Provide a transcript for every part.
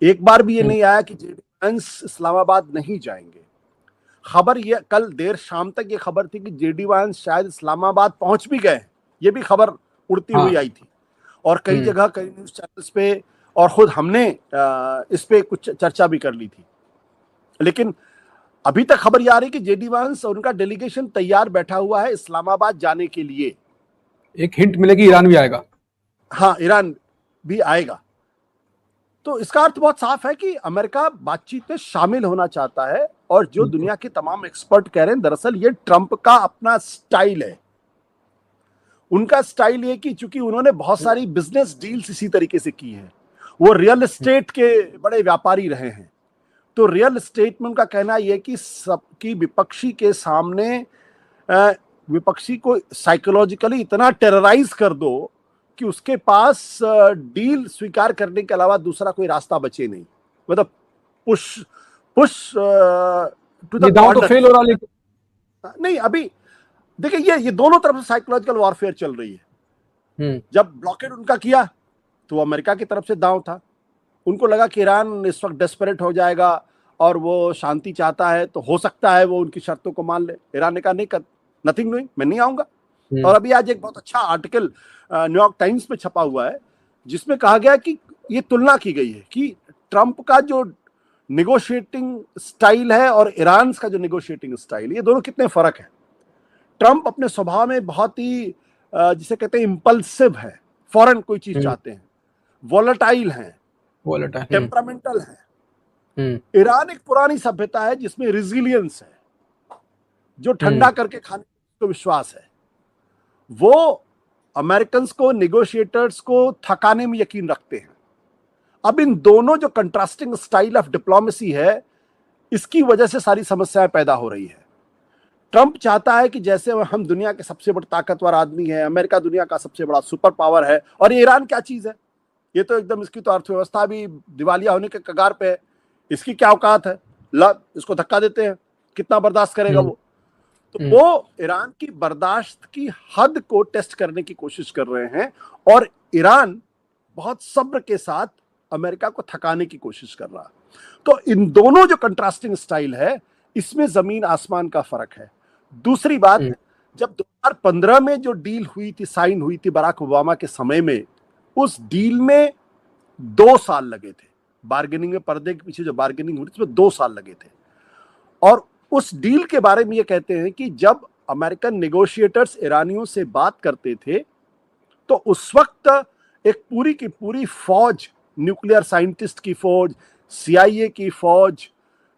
एक बार भी ये नहीं आया कि जेडी वांस इस्लामाबाद नहीं जाएंगे। खबर ये कल देर शाम तक ये खबर थी कि जेडी वांस शायद इस्लामाबाद पहुंच भी गए, ये भी खबर उड़ती हुई हाँ। आई थी। और कई जगह कई न्यूज चैनल्स पे और खुद हमने इस पे कुछ चर्चा भी कर ली थी। लेकिन अभी तक खबर ये आ रही कि जेडी वांस और उनका डेलीगेशन तैयार बैठा हुआ है इस्लामाबाद जाने के लिए। एक हिंट मिलेगी ईरान भी आएगा। हाँ, ईरान भी आएगा। तो इसका अर्थ बहुत साफ है कि अमेरिका बातचीत में शामिल होना चाहता है। और जो दुनिया के तमाम एक्सपर्ट कह रहे हैं, दरअसल ये ट्रंप का अपना स्टाइल है। उनका स्टाइल ये कि चूंकि उन्होंने बहुत सारी बिजनेस डील्स इसी तरीके से की है, वो रियल एस्टेट के बड़े व्यापारी रहे हैं। तो रियल एस्टेट में उनका कहना यह कि सबकी विपक्षी के सामने विपक्षी को साइकोलॉजिकली इतना टेरराइज कर दो कि उसके पास डील स्वीकार करने के अलावा दूसरा कोई रास्ता बचे नहीं। मतलब पुश पुश टू द तो फेल हो रहा, लेकिन नहीं। अभी देखिए, ये दोनों तरफ से साइकोलॉजिकल वॉरफेयर चल रही है। जब ब्लॉकेड उनका किया तो अमेरिका की तरफ से दांव था। उनको लगा कि ईरान इस वक्त डेस्परेट हो जाएगा और वो शांति चाहता है, तो हो सकता है वो उनकी शर्तों को मान ले। ईरान ने कहा नहीं, नथिंग डूइंग, मैं नहीं आऊंगा। और अभी आज एक बहुत अच्छा आर्टिकल न्यूयॉर्क टाइम्स में छपा हुआ है जिसमें कहा गया कि ये तुलना की गई है कि ट्रंप का जो निगोशिएटिंग स्टाइल है और ईरान का जो निगोशिएटिंग स्टाइल है, ये दोनों कितने फर्क है। ट्रंप अपने स्वभाव में बहुत ही जिसे कहते हैं इंपल्सिव है, फौरन कोई चीज चाहते हैं, वॉलेटाइल हैं, टेम्परामेंटल है। ईरान एक पुरानी सभ्यता है जिसमें रिजिलियंस है, जो ठंडा करके खाने को विश्वास है। वो अमेरिकन को, नेगोशिएटर्स को थकाने में यकीन रखते हैं। अब इन दोनों जो कंट्रास्टिंग स्टाइल ऑफ डिप्लोमेसी है, इसकी वजह से सारी समस्याएं पैदा हो रही है। ट्रंप चाहता है कि जैसे हम दुनिया के सबसे बड़े ताकतवर आदमी है, अमेरिका दुनिया का सबसे बड़ा सुपर पावर है, और ये ईरान क्या चीज है, ये तो एकदम, इसकी तो अर्थव्यवस्था भी दिवालिया होने के कगार पे है, इसकी क्या औकात है, इसको धक्का देते हैं, कितना बर्दाश्त करेगा वो। तो वो ईरान की बर्दाश्त की हद को टेस्ट करने की कोशिश कर रहे हैं और ईरान बहुत सब्र के साथ अमेरिका को थकाने की कोशिश कर रहा है। तो इन दोनों जो कंट्रास्टिंग स्टाइल है, इसमें जमीन आसमान का फर्क है। दूसरी बात, जब 2015 में जो डील हुई थी, साइन हुई थी बराक ओबामा के समय में, उस डील में 2 साल लगे थे। बार्गेनिंग में, पर्दे के पीछे जो बार्गेनिंग हुई थी, उसमें 2 साल लगे थे। और उस डील के बारे में ये कहते हैं कि जब अमेरिकन नेगोशिएटर्स ईरानियों से बात करते थे तो उस वक्त एक पूरी की पूरी फौज, न्यूक्लियर साइंटिस्ट की फौज, CIA की फौज,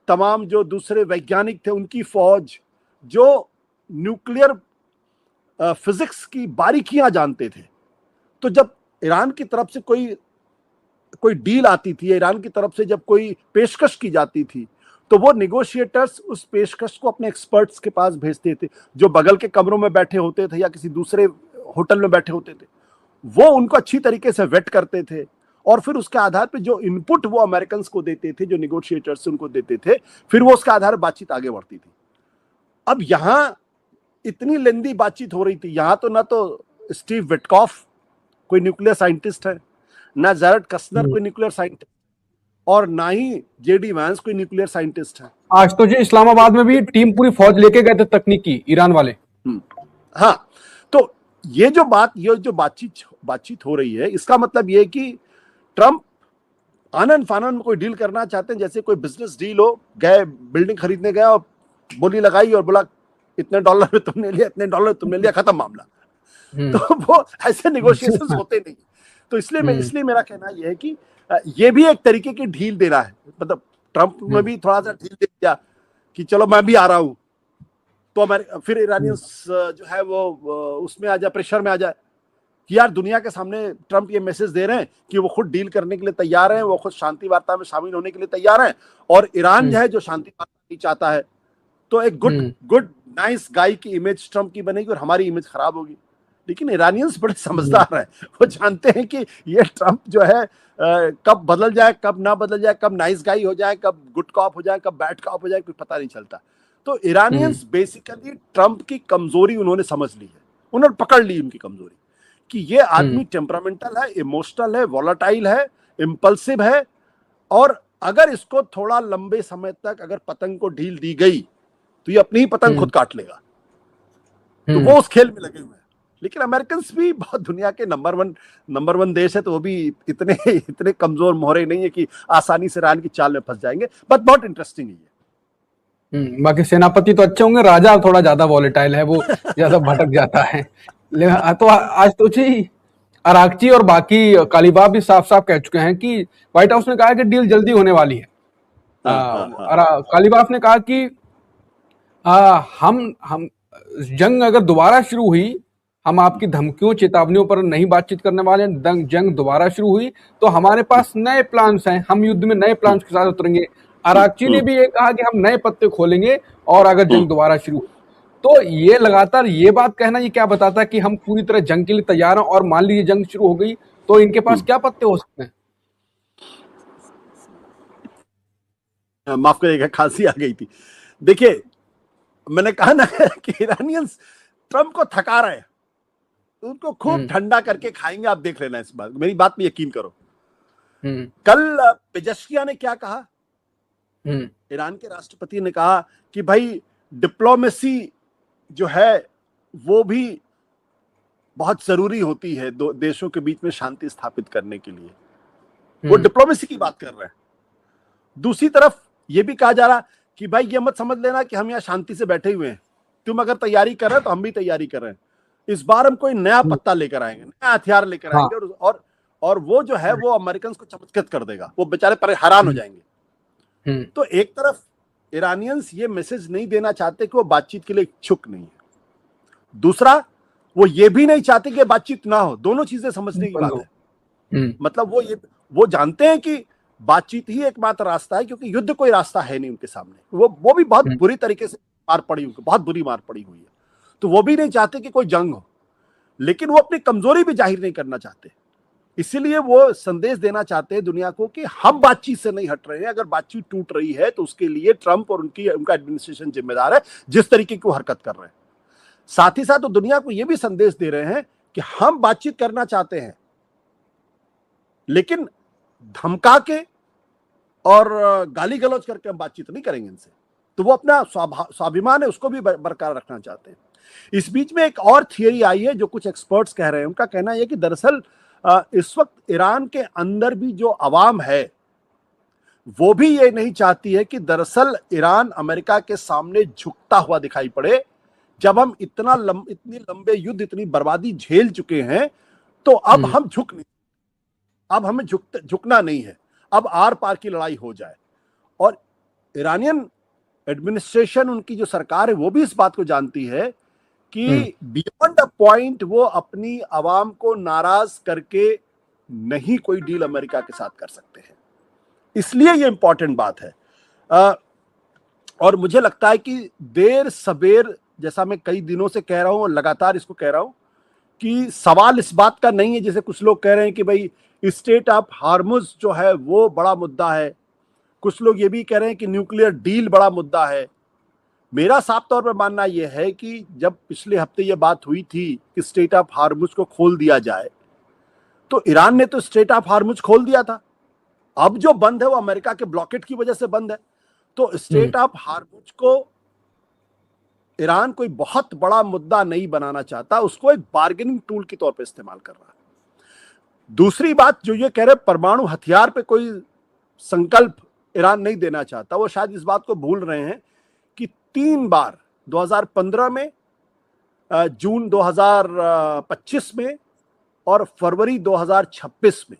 तमाम जो दूसरे वैज्ञानिक थे उनकी फौज, जो न्यूक्लियर फिजिक्स की बारीकियां जानते थे। तो जब ईरान की तरफ से कोई डील आती थी, ईरान की तरफ से जब कोई पेशकश की जाती थी, तो वो नेगोशिएटर्स उस पेशकश को अपने एक्सपर्ट्स के पास भेजते थे, जो बगल के कमरों में बैठे होते थे या किसी दूसरे होटल में बैठे होते थे। वो उनको अच्छी तरीके से वेट करते थे और फिर उसके आधार पे जो इनपुट वो अमेरिकन को देते थे, जो नेगोशिएटर्स उनको देते थे, फिर वो उसके आधार पर बातचीत आगे बढ़ती थी। अब यहां इतनी लेंदी बातचीत हो रही थी, यहां तो ना तो स्टीव विटकॉफ कोई न्यूक्लियर साइंटिस्ट है, ना जैरेड कस्नर कोई न्यूक्लियर साइंटिस्ट, और ना ही जेडी वांस कोई न्यूक्लियर साइंटिस्ट है। आज तो जो इस्लामाबाद में भी टीम पूरी फौज लेके गए थे तकनीकी, ईरान वाले। हाँ, तो ये जो बातचीत हो रही है, इसका मतलब ये कि ट्रंप आनन फानन में कोई डील करना चाहते हैं, जैसे कोई बिजनेस डील हो, गए बिल्डिंग खरीदने गए और बोली लगाई और बोला इतने डॉलर में तुमने लिया, इतने डॉलर तुमने लिया, खत्म मामला। तो वो ऐसे नेगोशिएशंस होते नहीं। तो इसलिए मेरा कहना यह है कि ये भी एक तरीके की ढील देना है। मतलब ट्रंप में भी थोड़ा सा ढील दे दिया कि चलो मैं भी आ रहा हूं, तो फिर ईरानियंस जो है वो उसमें आ जाए, प्रेशर में आ जाए कि यार दुनिया के सामने ट्रंप ये मैसेज दे रहे हैं कि वो खुद डील करने के लिए तैयार हैं, वो खुद शांति वार्ता में शामिल होने के लिए तैयार हैं, और ईरान जो है जो शांति वार्ता नहीं चाहता है। तो एक गुड नाइस गाय की इमेज ट्रंप की बनेगी और हमारी इमेज खराब होगी। लेकिन ईरानियंस बड़े समझदार हैं, वो जानते हैं कि ये ट्रंप जो है कब बदल जाए, कब ना बदल जाए, कब नाइस गाय हो जाए, कब गुड कॉप हो जाए, कब बैड कॉप हो जाए, कुछ पता नहीं चलता। तो ईरानियंस बेसिकली ट्रंप की कमजोरी उन्होंने समझ ली है, उन्होंने पकड़ ली उनकी कमजोरी कि ये आदमी टेम्परामेंटल है, इमोशनल है, वॉलेटाइल है, इंपल्सिव है, और अगर इसको थोड़ा लंबे समय तक अगर पतंग को ढील दी गई तो ये अपनी ही पतंग खुद काट लेगा। तो वो उस खेल में लगे हुए हैं। लेकिन अमेरिकन भी बहुत दुनिया के नंबर वन देश है, तो वो भी इतने कमजोर मोहरे नहीं है कि आसानी से ईरान की चाल में फंस जाएंगे। बट बहुत इंटरेस्टिंग है ये। बाकी सेनापति तो अच्छे होंगे, राजा थोड़ा ज्यादा वॉलेटाइल है, वो ज्यादा भटक जाता है। तो आज तो जी अराक्ची और बाकी कालीबाफ भी साफ साफ कह चुके हैं कि व्हाइट हाउस ने कहा है कि डील जल्दी होने वाली है। कालीबाफ ने कहा कि हम जंग अगर दोबारा शुरू हुई, हम आपकी धमकियों चेतावनियों पर नहीं बातचीत करने वाले। जंग दोबारा शुरू हुई तो हमारे पास नए प्लान्स हैं, हम युद्ध में नए प्लान्स के साथ उतरेंगे। अराक्ची ने भी ये कहा कि हम नए पत्ते खोलेंगे और अगर जंग दोबारा शुरू हुई तो ये लगातार ये बात कहना ये क्या बताता है कि हम पूरी तरह जंग के लिए तैयार हैं, और मान लीजिए जंग शुरू हो गई तो इनके पास क्या पत्ते हो सकते हैं? माफ करिएगा, खांसी आ गई थी। देखिए, मैंने कहा ना कि ईरानियंस ट्रंप को थका रहे हैं, उनको खूब ठंडा करके खाएंगे। आप देख लेना, इस बात, मेरी बात में यकीन करो। कल पेजेस्कियां ने क्या कहा? ईरान के राष्ट्रपति ने कहा कि भाई डिप्लोमेसी जो है वो भी बहुत जरूरी होती है दो देशों के बीच में शांति स्थापित करने के लिए। वो डिप्लोमेसी की बात कर रहे हैं। दूसरी तरफ ये भी कहा जा रहा कि भाई ये मत समझ लेना कि हम यहाँ शांति से बैठे हुए हैं, तुम अगर तैयारी कर रहे हो तो हम भी तैयारी कर रहे हैं। इस बार हम कोई नया पत्ता लेकर आएंगे, नया हथियार लेकर आएंगे, और वो जो है वो अमेरिकन को चमत्कृत कर देगा। वो बेचारे पर हैरान हो जाएंगे। तो एक तरफ ईरानियंस ये मैसेज नहीं देना चाहते कि वो बातचीत के लिए इच्छुक नहीं है, दूसरा वो ये भी नहीं चाहते कि बातचीत ना हो। दोनों चीजें समझने की बात है। मतलब वो जानते हैं कि बातचीत ही एकमात्र रास्ता है, क्योंकि युद्ध कोई रास्ता है नहीं उनके सामने। वो भी बहुत बुरी तरीके से मार पड़ी, उनको बहुत बुरी मार पड़ी हुई है। तो वो भी नहीं चाहते कि कोई जंग हो, लेकिन वो अपनी कमजोरी भी जाहिर नहीं करना चाहते। इसीलिए वो संदेश देना चाहते हैं दुनिया को कि हम बातचीत से नहीं हट रहे हैं। अगर बातचीत टूट रही है तो उसके लिए ट्रंप और उनका एडमिनिस्ट्रेशन जिम्मेदार है, जिस तरीके की वो हरकत कर रहे हैं। साथ ही साथ वो दुनिया को यह भी संदेश दे रहे हैं कि हम बातचीत करना चाहते हैं, लेकिन धमका के और गाली गलौज करके हम बातचीत नहीं करेंगे इनसे। तो वो अपना स्वाभिमान है उसको भी बरकरार रखना चाहते हैं। इस बीच में एक और थियरी आई है जो कुछ एक्सपर्ट्स कह रहे हैं। उनका कहना है कि दरअसल इस वक्त ईरान के अंदर भी जो अवाम है वो भी ये नहीं चाहती है कि दरअसल ईरान अमेरिका के सामने झुकता हुआ दिखाई पड़े। जब हम इतनी लंबे युद्ध, इतनी बर्बादी झेल चुके हैं, तो अब हम झुक नहीं, अब हमें झुकना नहीं है, अब आर पार की लड़ाई हो जाए। और ईरानियन एडमिनिस्ट्रेशन, उनकी जो सरकार है, वो भी इस बात को जानती है कि बियॉन्ड अ पॉइंट वो अपनी आवाम को नाराज करके नहीं कोई डील अमेरिका के साथ कर सकते हैं। इसलिए ये इंपॉर्टेंट बात है। और मुझे लगता है कि देर सबेर, जैसा मैं कई दिनों से कह रहा हूं और लगातार इसको कह रहा हूं, कि सवाल इस बात का नहीं है जैसे कुछ लोग कह रहे हैं कि भाई स्टेट ऑफ हार्मुज जो है वो बड़ा मुद्दा है। कुछ लोग ये भी कह रहे हैं कि न्यूक्लियर डील बड़ा मुद्दा है। मेरा साफ तौर पर मानना यह है कि जब पिछले हफ्ते यह बात हुई थी कि स्टेट ऑफ हार्मुज को खोल दिया जाए, तो ईरान ने तो स्टेट ऑफ हार्मुज खोल दिया था। अब जो बंद है वो अमेरिका के ब्लॉकेट की वजह से बंद है। तो स्टेट ऑफ हार्मुज को ईरान कोई बहुत बड़ा मुद्दा नहीं बनाना चाहता, उसको एक बार्गेनिंग टूल के तौर पर इस्तेमाल कर रहा है। दूसरी बात जो ये कह रहे परमाणु हथियार पे कोई संकल्प ईरान नहीं देना चाहता, वो शायद इस बात को भूल रहे हैं कि 3 बार 2015 में, जून 2025 में और फरवरी 2026 में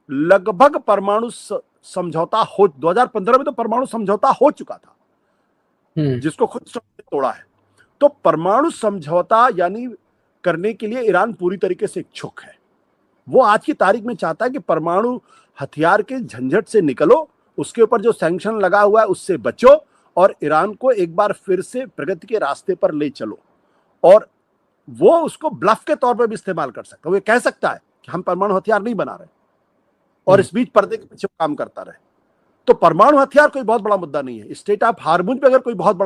लगभग परमाणु समझौता हो। 2015 में तो परमाणु समझौता हो चुका था जिसको खुद ट्रंप ने तोड़ा है। तो परमाणु समझौता यानी करने के लिए ईरान पूरी तरीके से इच्छुक है। वो आज की तारीख में चाहता है कि परमाणु हथियार के झंझट से निकलो, उसके ऊपर जो सैंक्शन लगा हुआ है उससे बचो और ईरान को एक बार फिर से प्रगति के रास्ते पर ले चलो। और वो उसको ब्लफ के तौर पर भी इस्तेमाल कर सकता है। वो कह सकता है कि हम परमाणु हथियार नहीं बना रहे और इस बीच पर्दे के पीछे काम करता रहे। तो परमाणु हथियार कोई बहुत बड़ा मुद्दा नहीं है। स्टेट ऑफ हार्मुज में अगर कोई बहुत